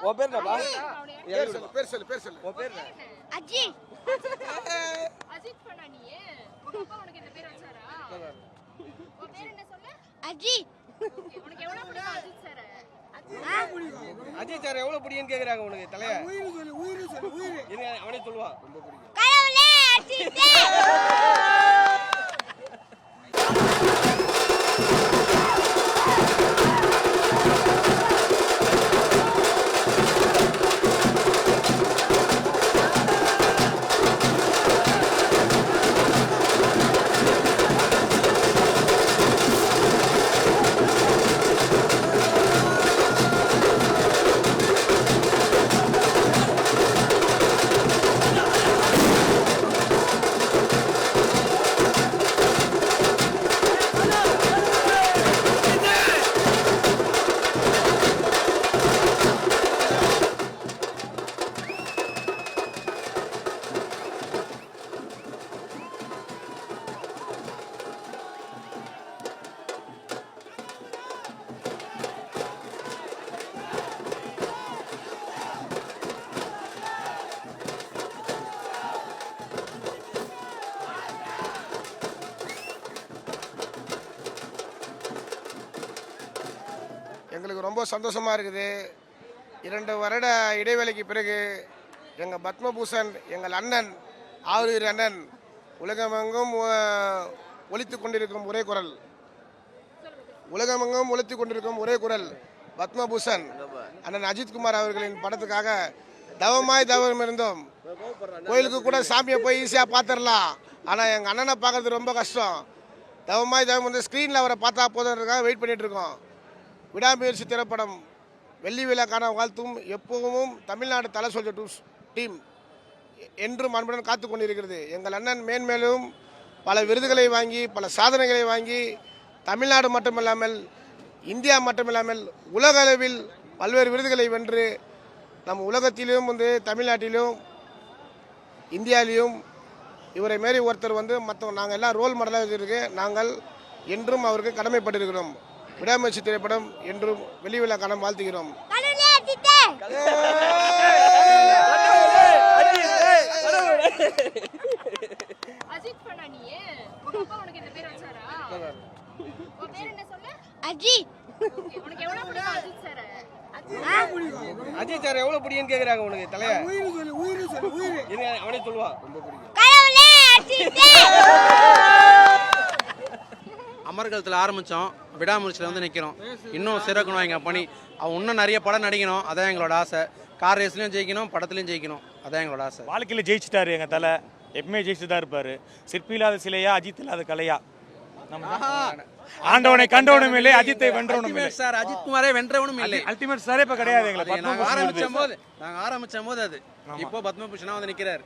உன் பேர் என்னப்பா? பேர் சொல்லு. உன் பேர் என்ன? அஜி. அஜித் பண்ணா நீ? உங்க அப்பா உனக்கு இந்த பேர் வச்சாரா? உன் பேர் என்ன சொன்ன? அஜி. உனக்கு எவ்வளவு பிடிக்கும் அஜித் சார்? அஜித் சார் எவ்வளவு பிடிக்குன்னு கேக்குறாங்க உனக்கு தலையா? உயிர் சொல்லு. இருங்க அவனே சொல்லுவான். ரொம்ப பிடிக்கும். கடவுளே அஜித். எங்களுக்கு ரொம்ப சந்தோஷமாக இருக்குது. 2 வருட இடைவேளைக்கு பிறகு எங்கள் பத்மபூஷன் எங்கள் அண்ணன் ஆரூர் அண்ணன் உலகமெங்கும் ஒலித்து கொண்டிருக்கும் ஒரே குரல் பத்மபூஷன் அண்ணன் அஜித்குமார் அவர்களின் படத்துக்காக தவம் இருந்தோம். கோயிலுக்கு கூட சாமியை போய் ஈஸியாக பார்த்துடலாம், ஆனால் எங்கள் அண்ணனை பார்க்கறது ரொம்ப கஷ்டம். தவம் வந்து ஸ்க்ரீனில் அவரை பார்த்தா போதுன்றதுக்காக வெயிட் பண்ணிகிட்டு இருக்கோம். விடாமுயற்சி திரைப்படம் வெள்ளி விழாக்கான வாழ்த்தும் எப்பவும் தமிழ்நாடு தலை சொல்ஜர் டீம் என்றும் அன்புடன் காத்து கொண்டிருக்கிறது. எங்கள் அண்ணன் மேன்மேலும் பல விருதுகளை வாங்கி பல சாதனைகளை வாங்கி தமிழ்நாடு மட்டுமில்லாமல் இந்தியா மட்டுமில்லாமல் உலக அளவில் பல்வேறு விருதுகளை வென்று நம் உலகத்திலும் வந்து தமிழ்நாட்டிலும் இந்தியாவிலையும் இவரை மாரி ஒருத்தர் வந்து மற்றவங்க நாங்கள் எல்லாம் ரோல் மாடலாக இருக்கு. நாங்கள் என்றும் அவருக்கு கடமைப்பட்டிருக்கிறோம். விடாமுயற்சி திரைப்படம் என்றும் வெள்ளி விழா காண வாழ்த்துகிறோம். அஜித் பண்ணா நீ? உங்க அப்பா உனக்கு இந்த பேர் வச்சாரா? உன் பேர் என்ன சொன்ன? அஜி. உனக்கு எவ்வளவு பிடிக்கும் அஜித் சார்? அஜித் சார் எவ்வளவு பிடிக்குன்னு கேக்குறாங்க உனக்கு தலையா? உயிர் சொல்லு. இருங்க அவனே சொல்லுவான். ரொம்ப பிடிக்கும். கடவுளே அஜித். அமர்கலத்தில் ஆரம்பித்தோம், விடாமுயற்சியில் வந்து நிற்கிறோம். இன்னும் சிறக்கணும் எங்கள் பணி. அவன் இன்னும் நிறைய படம் நடிக்கணும், அதான் எங்களோட ஆசை. கார் ரேஸ்லையும் ஜெயிக்கணும், படத்துலையும் ஜெயிக்கணும், அதான் எங்களோட ஆசை. வாழ்க்கையில் ஜெயிச்சிட்டாரு எங்கள் தலை, எப்பவுமே ஜெயிச்சு தான் இருப்பார். சிற்பி இல்லாத சிலையா, அஜித் இல்லாத கலையா? ஆண்டவனை கண்டவனும் இல்லை, அஜித்தை வென்றவனும் இல்லை சார். அஜித்குமாரே வென்றவனும் இல்லை. அல்டிமேட் சாரே இப்போ கிடையாது. எங்களை நாங்கள் ஆரம்பிச்ச போது அது இப்போ பத்மபூஷனா வந்து நிற்கிறார்.